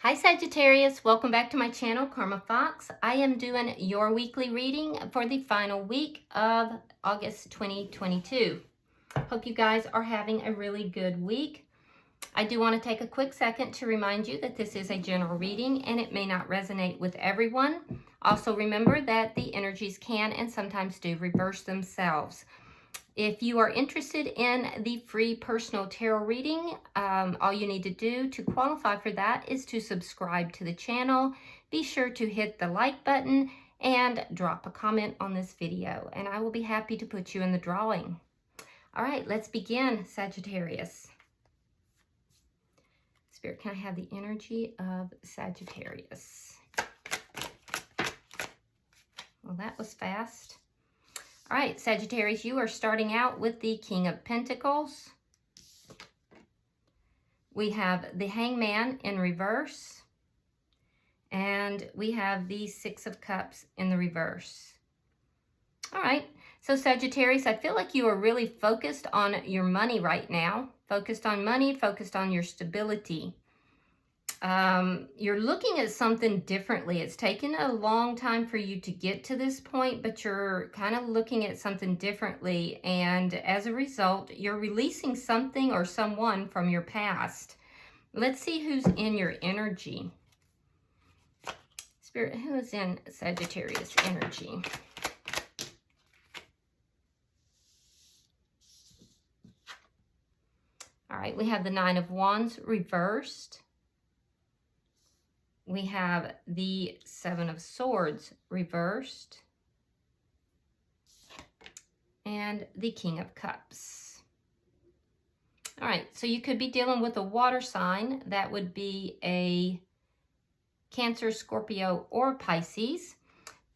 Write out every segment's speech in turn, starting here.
Hi Sagittarius, welcome back to my channel, Karma Fox. I am doing your weekly reading for the final week of August 2022. Hope you guys are having a really good week. I do want to take a quick second to remind you that this is a general reading and it may not resonate with everyone. Also remember that the energies can and sometimes do reverse themselves. If you are interested in the free personal tarot reading, all you need to do to qualify for that is to subscribe to the channel. Be sure to hit the like button and drop a comment on this video, and I will be happy to put you in the drawing. All right, let's begin, Sagittarius. Spirit, can I have the energy of Sagittarius? Well, that was fast. All right, Sagittarius, you are starting out with the King of Pentacles. We have the Hangman in reverse. And we have the Six of Cups in the reverse. All right, so Sagittarius, I feel like you are really focused on your money right now. Focused on money, focused on your stability. You're looking at something differently. It's taken a long time for you to get to this point, but you're kind of looking at something differently. And as a result, you're releasing something or someone from your past. Let's see who's in your energy. Spirit, who is in Sagittarius energy? All right, we have the Nine of Wands reversed. We have the Seven of Swords reversed. And the King of Cups. All right, so you could be dealing with a water sign. That would be a Cancer, Scorpio, or Pisces.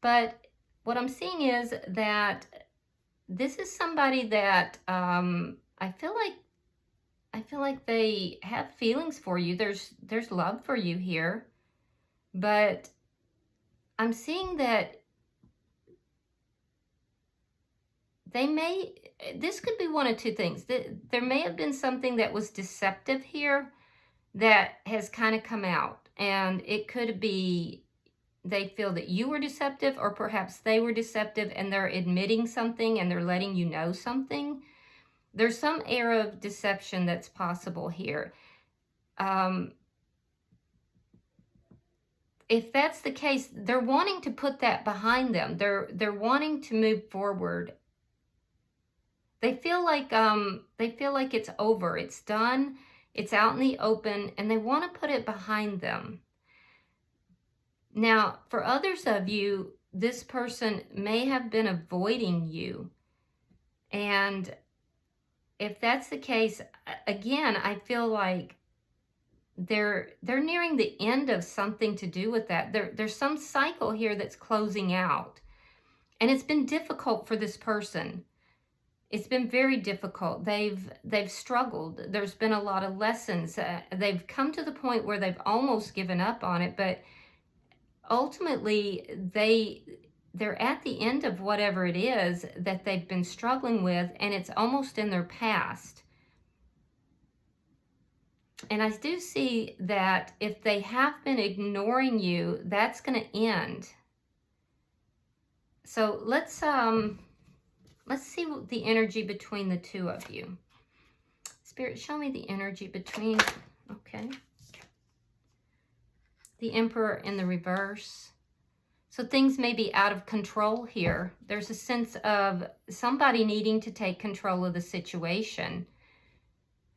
But what I'm seeing is that this is somebody that I feel like they have feelings for you. There's love for you here. But I'm seeing that this could be one of two things. There may have been something that was deceptive here that has kind of come out. And it could be they feel that you were deceptive, or perhaps they were deceptive and they're admitting something and they're letting you know something. There's some air of deception that's possible here. If that's the case, they're wanting to put that behind them. They're wanting to move forward. They feel like it's over. It's done. It's out in the open, and they want to put it behind them. Now, for others of you, this person may have been avoiding you. And if that's the case, again, I feel like they're nearing the end of something to do with that. There's some cycle here that's closing out. And it's been difficult for this person. It's been very difficult. They've struggled. There's been a lot of lessons. They've come to the point where they've almost given up on it, but ultimately they're at the end of whatever it is that they've been struggling with, and it's almost in their past. And I do see that if they have been ignoring you, that's going to end. So let's see what the energy between the two of you. Spirit, show me the energy between, okay. The Emperor in the reverse. So things may be out of control here. There's a sense of somebody needing to take control of the situation.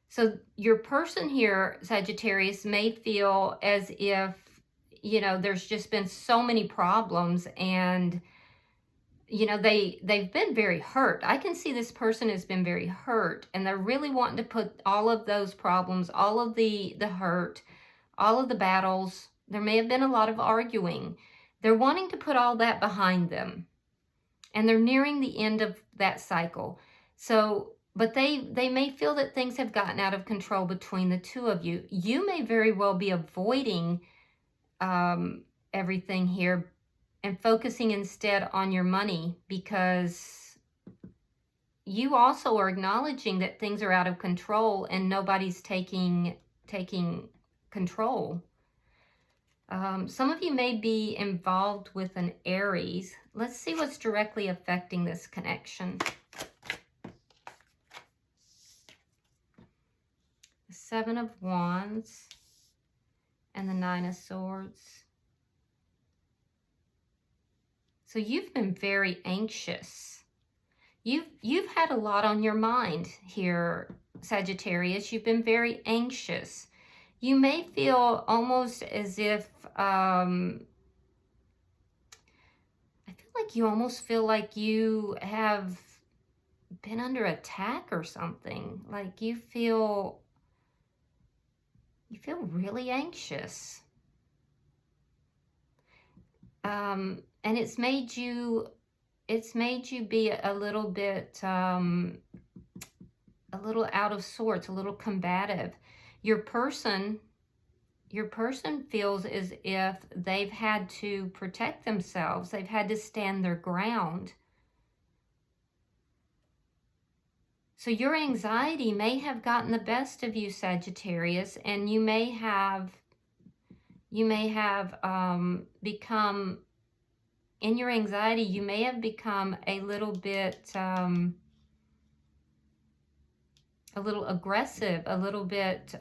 So your person here, Sagittarius, may feel as if, you know, there's just been so many problems, and, you know, they've been very hurt. I can see this person has been very hurt, and they're really wanting to put all of those problems, all of the hurt, all of the battles. There may have been a lot of arguing. They're wanting to put all that behind them, and they're nearing the end of that cycle. So, but they may feel that things have gotten out of control between the two of you. You may very well be avoiding everything here and focusing instead on your money, because you also are acknowledging that things are out of control and nobody's taking control. Some of you may be involved with an Aries. Let's see what's directly affecting this connection. The Seven of Wands and the Nine of Swords. So you've been very anxious. You've had a lot on your mind here, Sagittarius. You've been very anxious. You may feel almost as if, I feel like you almost feel like you have been under attack or something. Like you feel really anxious. And it's made you be a little bit, a little out of sorts, a little combative. Your person feels as if they've had to protect themselves. They've had to stand their ground. So your anxiety may have gotten the best of you, Sagittarius, and you may have become, in your anxiety, you may have become a little bit, a little aggressive, a little bit,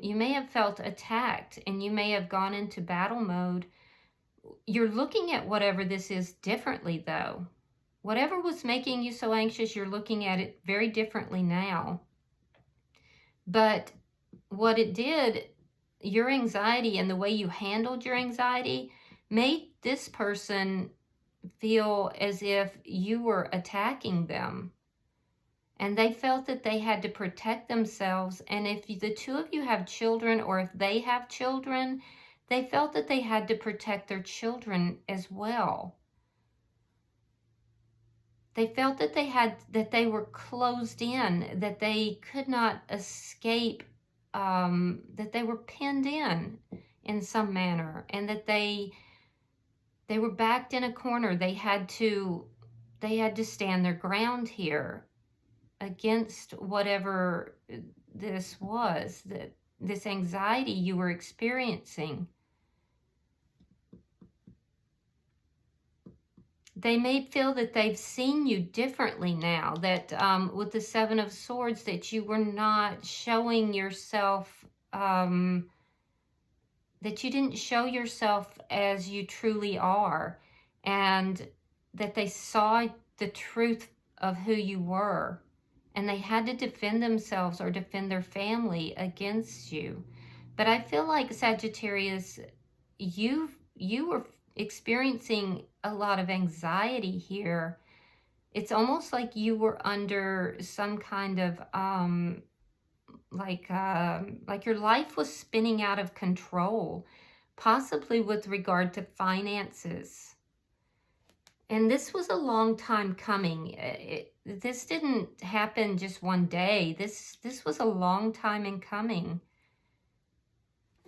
you may have felt attacked and you may have gone into battle mode. You're looking at whatever this is differently though. Whatever was making you so anxious, you're looking at it very differently now. But what it did, your anxiety and the way you handled your anxiety made this person feel as if you were attacking them. And they felt that they had to protect themselves. And if the two of you have children, or if they have children, they felt that they had to protect their children as well. They felt that they were closed in, that they could not escape, that they were pinned in some manner, and that they were backed in a corner. They had to stand their ground here against whatever this was, this anxiety you were experiencing. They may feel that they've seen you differently now, that with the Seven of Swords, that you were not showing yourself, that you didn't show yourself as you truly are, and that they saw the truth of who you were, and they had to defend themselves or defend their family against you. But I feel like, Sagittarius, you were experiencing a lot of anxiety here. It's almost like you were under some kind of like your life was spinning out of control, possibly with regard to finances. And this was a long time coming. This didn't happen just one day. This was a long time in coming.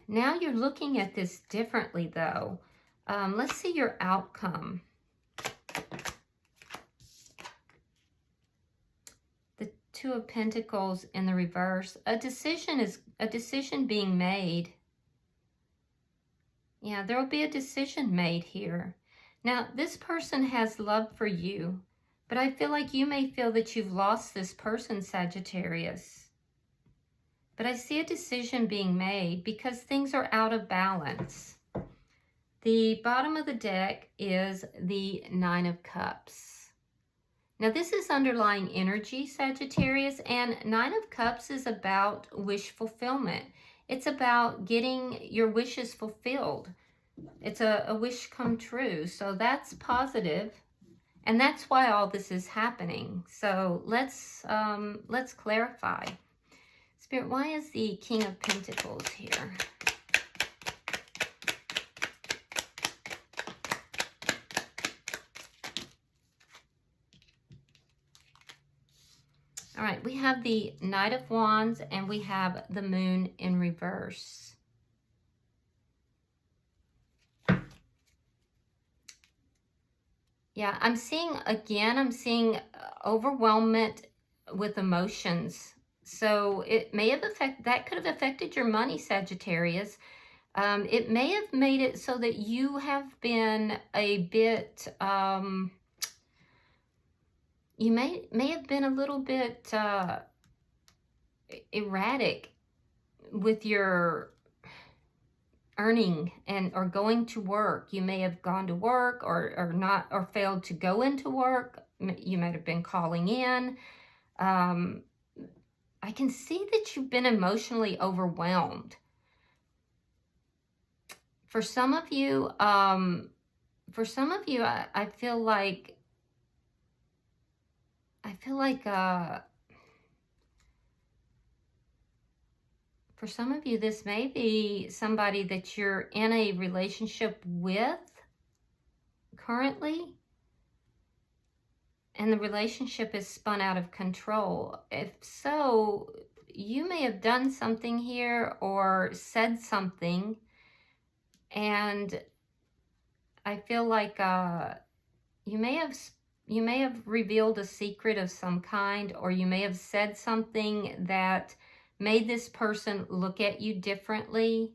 Now you're looking at this differently though. Let's see your outcome. The Two of Pentacles in the reverse. A decision being made. Yeah, there will be a decision made here. Now, this person has love for you, but I feel like you may feel that you've lost this person, Sagittarius. But I see a decision being made because things are out of balance. The bottom of the deck is the Nine of Cups. Now, this is underlying energy, Sagittarius, and Nine of Cups is about wish fulfillment. It's about getting your wishes fulfilled. It's a wish come true. So that's positive, and that's why all this is happening. So let's clarify. Spirit, why is the King of Pentacles here? All right, we have the Knight of Wands and we have the Moon in reverse. Yeah, I'm seeing overwhelmment with emotions. So it may have that could have affected your money, Sagittarius. It may have made it so that you have been a bit, you may have been a little bit erratic with your earning and or going to work. You may have gone to work or not, or failed to go into work. You might have been calling in. I can see that you've been emotionally overwhelmed. For some of you, I feel like for some of you, this may be somebody that you're in a relationship with currently, and the relationship is spun out of control. If so, you may have done something here or said something, and I feel like you may have revealed a secret of some kind, or you may have said something that made this person look at you differently.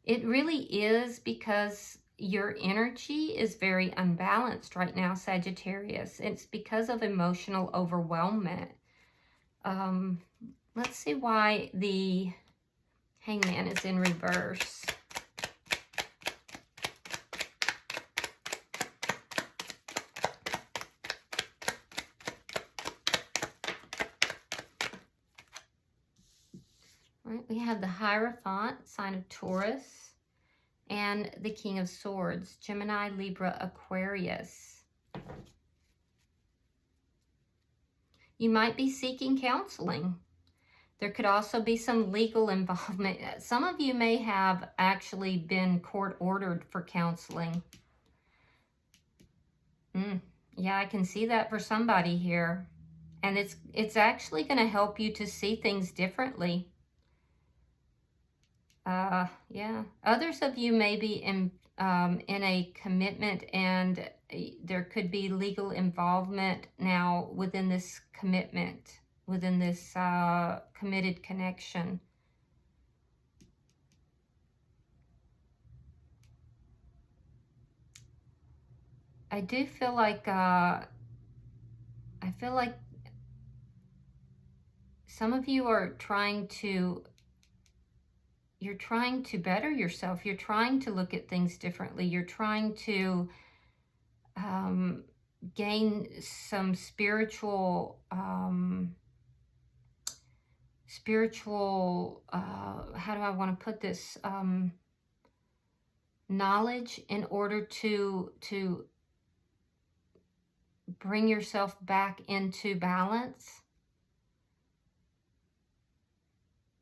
It really is because your energy is very unbalanced right now, Sagittarius. It's because of emotional overwhelmment. Let's see why the Hangman is in reverse. Right, we have the Hierophant, sign of Taurus, and the King of Swords, Gemini, Libra, Aquarius. You might be seeking counseling. There could also be some legal involvement. Some of you may have actually been court-ordered for counseling. Yeah, I can see that for somebody here. And it's actually going to help you to see things differently. Yeah. Others of you may be in a commitment, and there could be legal involvement now within this commitment, within this committed connection. I do feel like, some of you are trying to, you're trying to better yourself. You're trying to look at things differently. You're trying to gain some spiritual, how do I want to put this, knowledge in order to bring yourself back into balance.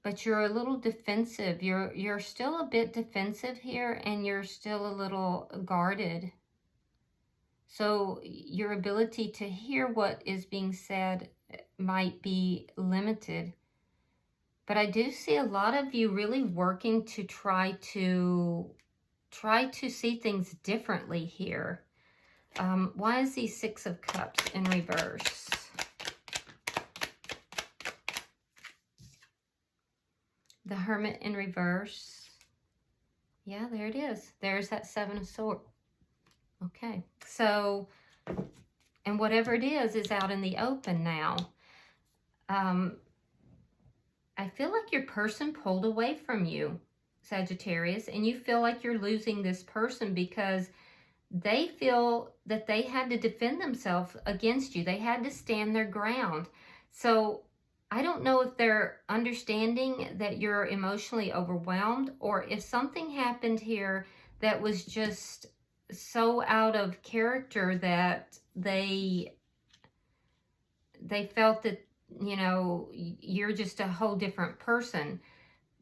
But you're a little defensive. You're still a bit defensive here, and you're still a little guarded. So your ability to hear what is being said might be limited. But I do see a lot of you really working to try to see things differently here. Why is the Six of Cups in reverse? The Hermit in reverse. Yeah, there it is. There's that Seven of Swords. Okay, so, and whatever it is out in the open now. I feel like your person pulled away from you, Sagittarius, and you feel like you're losing this person because they feel that they had to defend themselves against you. They had to stand their ground. So I don't know if they're understanding that you're emotionally overwhelmed, or if something happened here that was just so out of character that they felt that, you know, you're just a whole different person.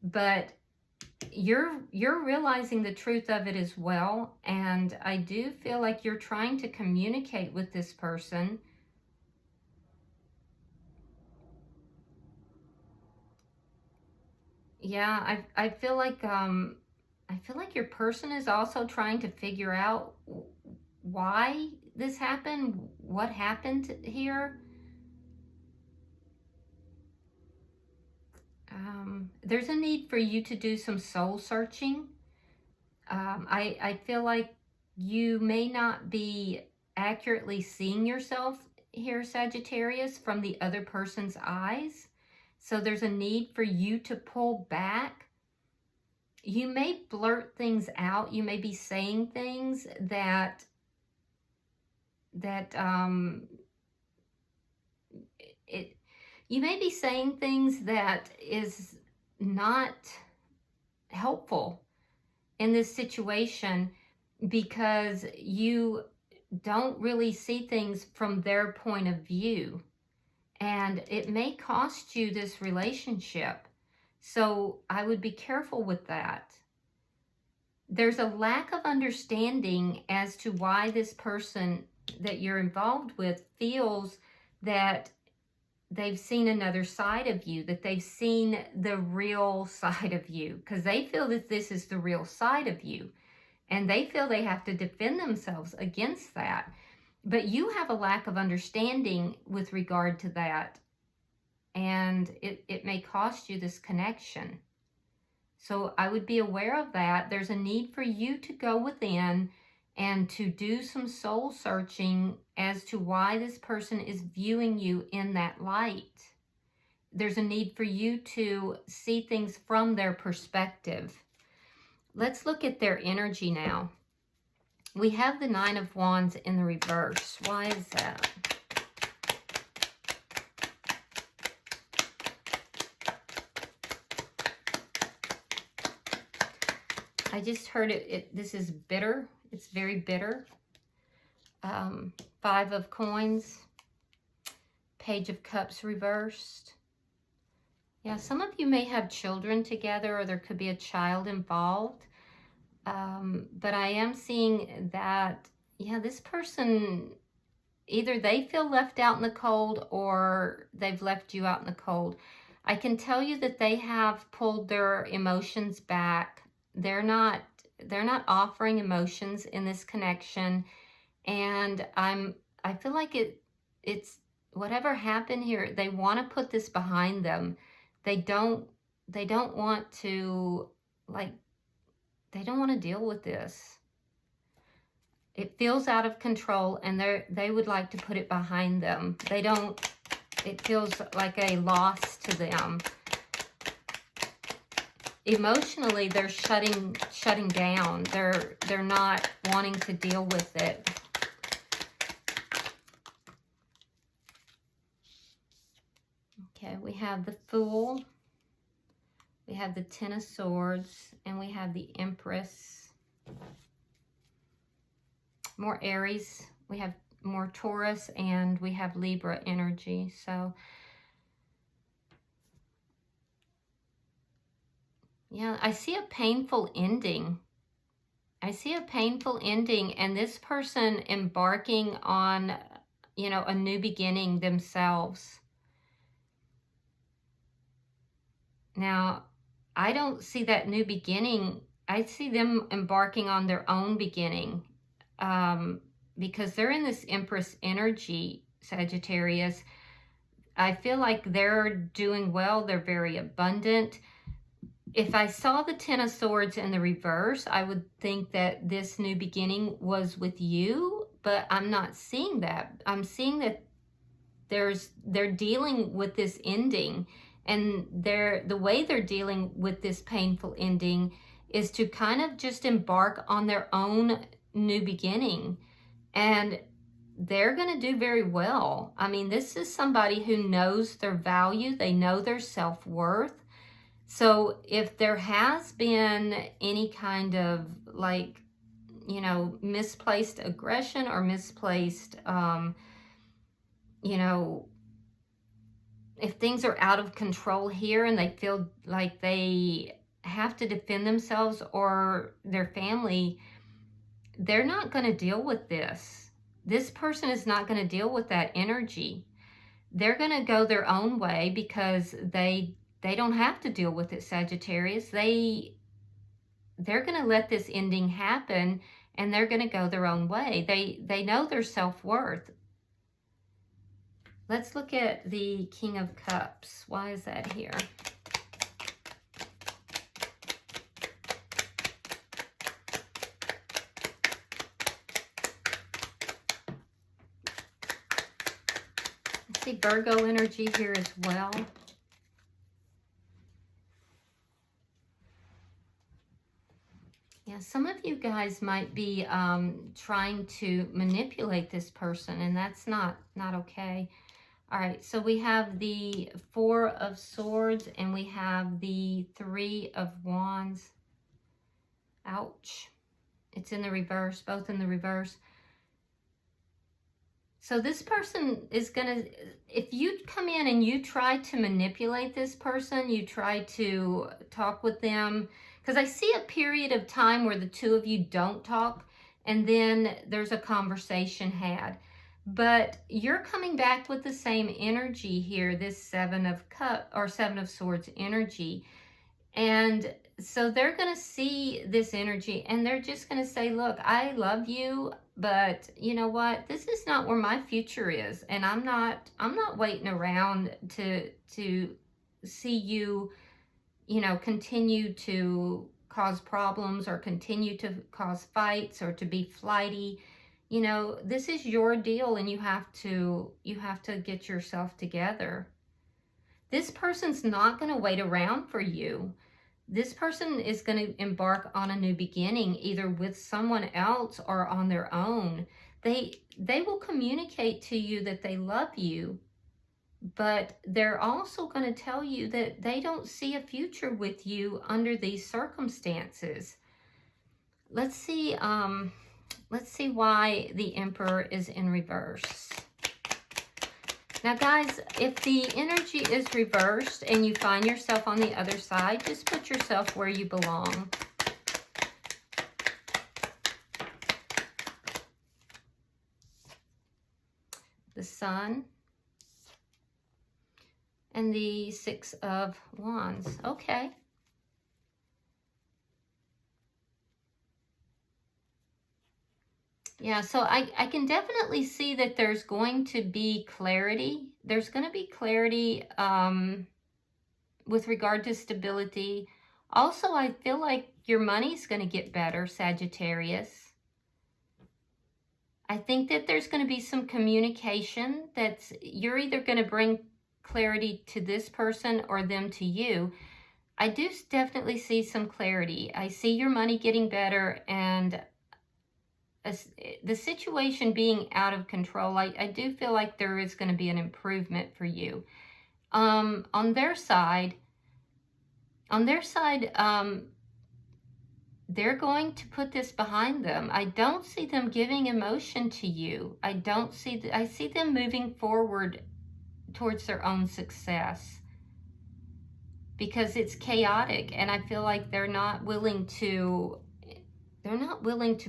But you're realizing the truth of it as well. And I do feel like you're trying to communicate with this person. Yeah, I feel like your person is also trying to figure out why this happened, what happened here. There's a need for you to do some soul searching I feel like you may not be accurately seeing yourself here, Sagittarius, from the other person's eyes. So there's a need for you to pull back. You may blurt things out. You may be saying things that you may be saying things that is not helpful in this situation, because you don't really see things from their point of view, and it may cost you this relationship. So I would be careful with that. There's a lack of understanding as to why this person that you're involved with feels that they've seen another side of you, that they've seen the real side of you, because they feel that this is the real side of you, and they feel they have to defend themselves against that. But you have a lack of understanding with regard to that, and it may cost you this connection. So I would be aware of that. There's a need for you to go within and to do some soul searching as to why this person is viewing you in that light. There's a need for you to see things from their perspective. Let's look at their energy now. We have the Nine of Wands in the reverse. Why is that? I just heard this is bitter. It's very bitter. Five of Coins. Page of Cups reversed. Yeah, some of you may have children together, or there could be a child involved. But I am seeing that, yeah, this person, either they feel left out in the cold or they've left you out in the cold. I can tell you that they have pulled their emotions back. They're not offering emotions in this connection. And I feel like it's whatever happened here, they want to put this behind them. They don't want to, they don't want to deal with this. It feels out of control, and they would like to put it behind them. It feels like a loss to them. Emotionally, they're shutting down. They're not wanting to deal with it. Okay, we have the Fool. We have the Ten of Swords, and we have the Empress. More Aries. We have more Taurus, and we have Libra energy. So, yeah, I see a painful ending. I see a painful ending, and this person embarking on, a new beginning themselves. Now, I don't see that new beginning. I see them embarking on their own beginning, because they're in this Empress energy, Sagittarius. I feel like they're doing well. They're very abundant. If I saw the Ten of Swords in the reverse, I would think that this new beginning was with you, but I'm not seeing that. I'm seeing that they're dealing with this ending, and the way they're dealing with this painful ending is to kind of just embark on their own new beginning, and they're going to do very well. I mean, this is somebody who knows their value. They know their self-worth. So if there has been any kind of misplaced aggression or misplaced, if things are out of control here and they feel like they have to defend themselves or their family, they're not going to deal with this. This person is not going to deal with that energy. They're going to go their own way because they don't have to deal with it, Sagittarius. They're going to let this ending happen, and they're going to go their own way. They know their self-worth. Let's look at the King of Cups. Why is that here? see Virgo energy here as well. Yeah, some of you guys might be trying to manipulate this person, and that's not okay. All right, so we have the Four of Swords, and we have the Three of Wands. Ouch. It's in the reverse, both in the reverse. So this person is going to, if you come in and you try to manipulate this person, you try to talk with them, because I see a period of time where the two of you don't talk, and then there's a conversation had. But you're coming back with the same energy here, this Seven of Swords energy. And so they're going to see this energy and they're just going to say, look, I love you, but you know what? This is not where my future is. And I'm not waiting around to see you, you know, continue to cause problems or continue to cause fights or to be flighty. You know, this is your deal and you have to get yourself together. This person's not going to wait around for you. This person is going to embark on a new beginning, either with someone else or on their own. They will communicate to you that they love you, but they're also going to tell you that they don't see a future with you under these circumstances. Let's see why the Emperor is in reverse. Now, guys, if the energy is reversed and you find yourself on the other side, just put yourself where you belong. The Sun and the Six of Wands. Okay. Yeah, so I can definitely see that there's going to be clarity. There's going to be clarity with regard to stability. Also, I feel like your money's going to get better, Sagittarius. I think that there's going to be some communication you're either going to bring clarity to this person or them to you. I do definitely see some clarity. I see your money getting better and the situation being out of control. I do feel like there is going to be an improvement for you. On their side, they're going to put this behind them. I don't see them giving emotion to you. I see them moving forward towards their own success because it's chaotic, and I feel like they're not willing to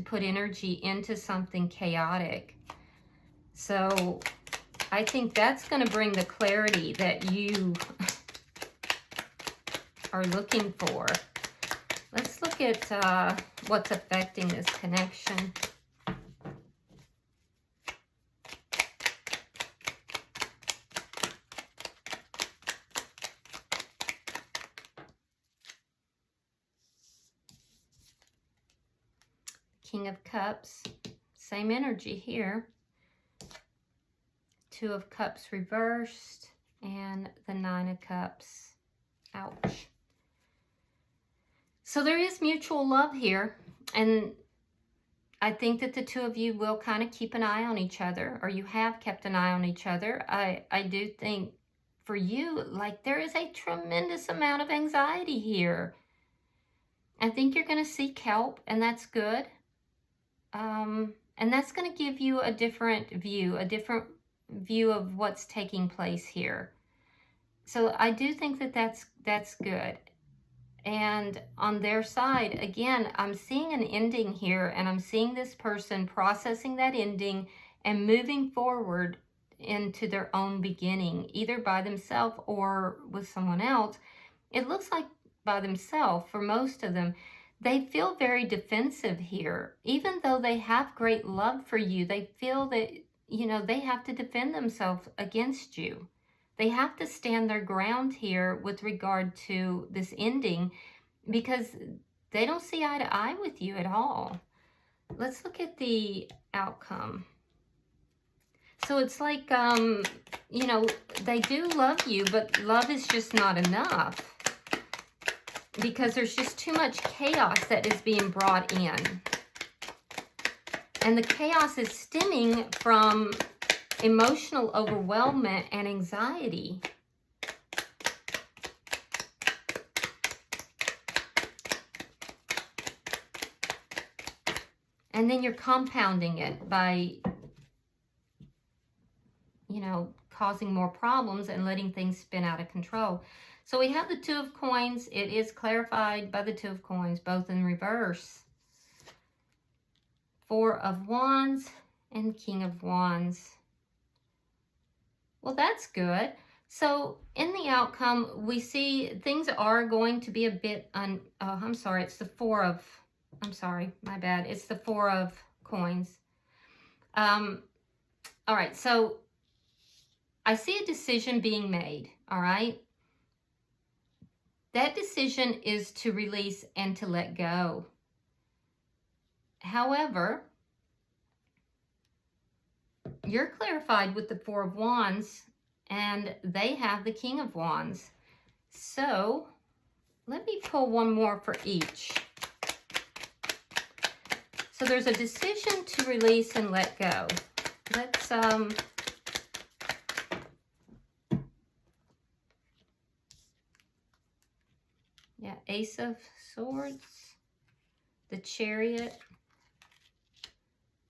put energy into something chaotic. So I think that's going to bring the clarity that you are looking for. Let's look at what's affecting this connection. King of Cups, same energy here. Two of Cups reversed and the Nine of Cups. Ouch. So there is mutual love here, and I think that the two of you will kind of keep an eye on each other, or you have kept an eye on each other. I do think for you, like, there is a tremendous amount of anxiety here. I think you're going to seek help, and that's good. And that's going to give you a different view of what's taking place here. So I do think that that's good. And on their side, again, I'm seeing an ending here, and I'm seeing this person processing that ending and moving forward into their own beginning, either by themselves or with someone else. It looks like by themselves for most of them. They feel very defensive here. Even though they have great love for you, they feel that, you know, they have to defend themselves against you. They have to stand their ground here with regard to this ending because they don't see eye to eye with you at all. Let's look at the outcome. So it's like, you know, they do love you, but love is just not enough. Because there's just too much chaos that is being brought in. And the chaos is stemming from emotional overwhelmment and anxiety. And then you're compounding it by, you know, causing more problems and letting things spin out of control. So we have the Two of Coins. It is clarified by the Two of Coins, both in reverse. Four of Wands and King of Wands. Well, that's good. So in the outcome, we see things are going to be a bit oh, I'm sorry, it's the Four of, I'm sorry, my bad. It's the Four of Coins. All right, so I see a decision being made, all right? That decision is to release and to let go. However, you're clarified with the Four of Wands, and they have the King of Wands. So let me pull one more for each. So there's a decision to release and let go. Let's yeah, Ace of Swords, the Chariot,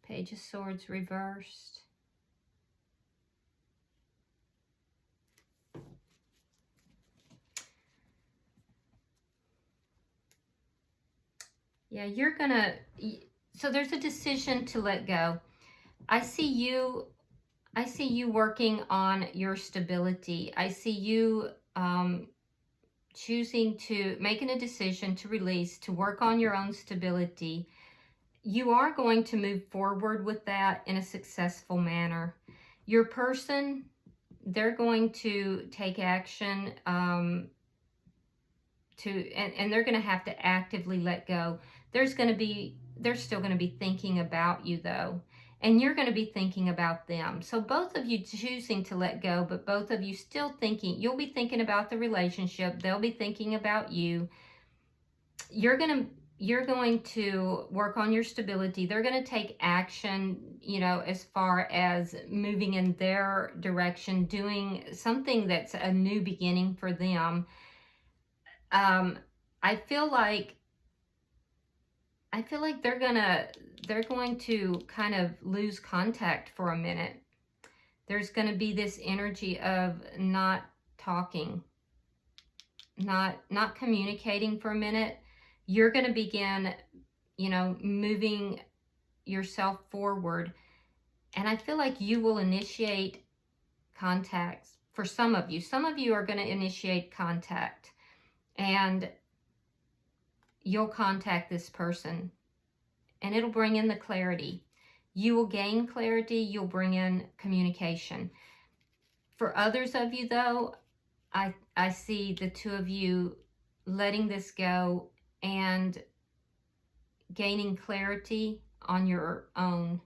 Page of Swords reversed. Yeah, you're gonna, so there's a decision to let go. I see you working on your stability. I see you choosing to, making a decision to release, to work on your own stability. You are going to move forward with that in a successful manner. Your person, they're going to take action and they're going to have to actively let go. They're still going to be thinking about you though, and you're going to be thinking about them. So both of you choosing to let go, but both of you still thinking. You'll be thinking about the relationship. They'll be thinking about you. You're going to work on your stability. They're going to take action, you know, as far as moving in their direction, doing something that's a new beginning for them. I feel like they're going to kind of lose contact for a minute. There's going to be this energy of not talking, not communicating for a minute. You're going to begin, you know, moving yourself forward. And I feel like you will initiate contacts for some of you. Some of you are going to initiate contact. And you'll contact this person. And it'll bring in the clarity. You will gain clarity. You'll bring in communication. For others of you, though, I see the two of you letting this go and gaining clarity on your own.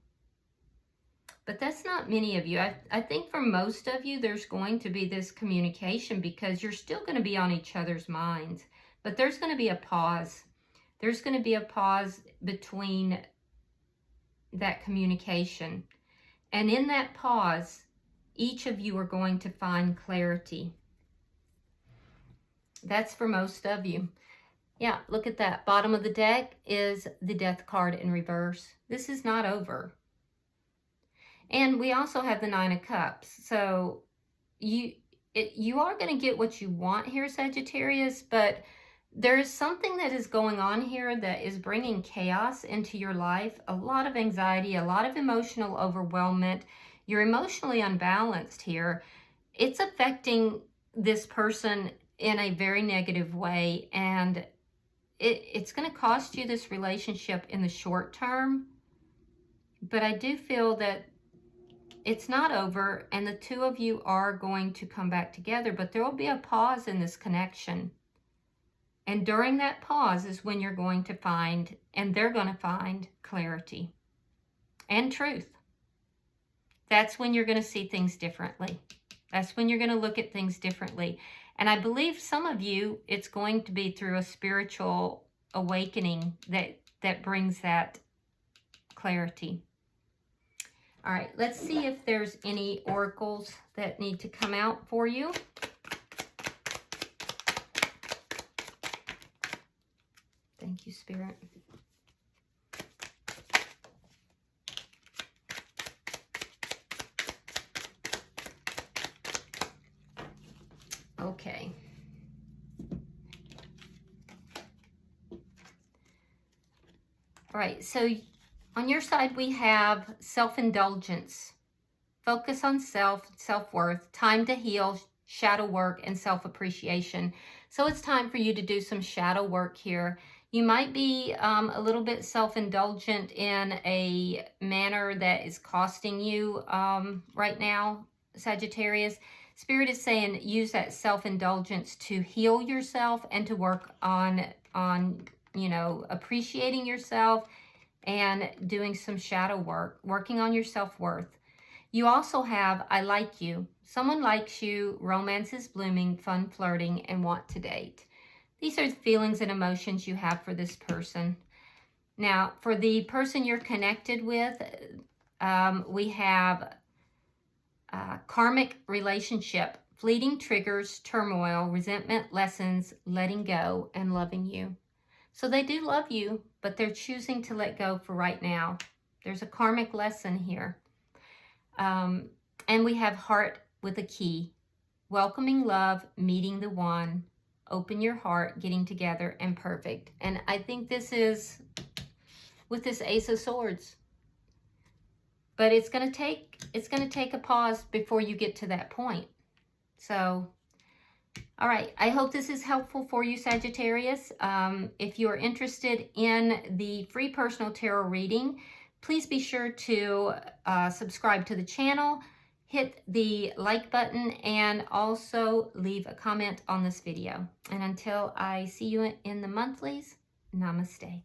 But that's not many of you. I think for most of you, there's going to be this communication because you're still going to be on each other's minds. But there's going to be a pause. There's going to be a pause between that communication. And in that pause, each of you are going to find clarity. That's for most of you. Yeah, look at that. Bottom of the deck is the Death card in reverse. This is not over. And we also have the Nine of Cups. So you are going to get what you want here, Sagittarius, but there is something that is going on here that is bringing chaos into your life. A lot of anxiety, a lot of emotional overwhelmment. You're emotionally unbalanced here. It's affecting this person in a very negative way, and it's going to cost you this relationship in the short term. But I do feel that it's not over, and the two of you are going to come back together, but there will be a pause in this connection. And during that pause is when you're going to find, and they're going to find, clarity and truth. That's when you're going to see things differently. That's when you're going to look at things differently. And I believe some of you, it's going to be through a spiritual awakening that brings that clarity. All right, let's see if there's any oracles that need to come out for you. Thank you, Spirit. Okay. All right, so on your side, we have self-indulgence. Focus on self-worth, time to heal, shadow work, and self-appreciation. So it's time for you to do some shadow work here. You might be a little bit self-indulgent in a manner that is costing you right now, Sagittarius. Spirit is saying use that self-indulgence to heal yourself and to work on you know, appreciating yourself and doing some shadow work, working on your self-worth. You also have I like you. Someone likes you, romance is blooming, fun flirting, and want to date. These are feelings and emotions you have for this person. Now, for the person you're connected with, we have karmic relationship, fleeting triggers, turmoil, resentment, lessons, letting go, and loving you. So they do love you, but they're choosing to let go for right now. There's a karmic lesson here. And we have heart with a key. Welcoming love, meeting the one, open your heart, getting together, and perfect. And I think this is with this Ace of Swords. But it's going to take a pause before you get to that point. So, all right. I hope this is helpful for you, Sagittarius. If you're interested in the free personal tarot reading, please be sure to subscribe to the channel, hit the like button, and also leave a comment on this video. And until I see you in the monthlies, namaste.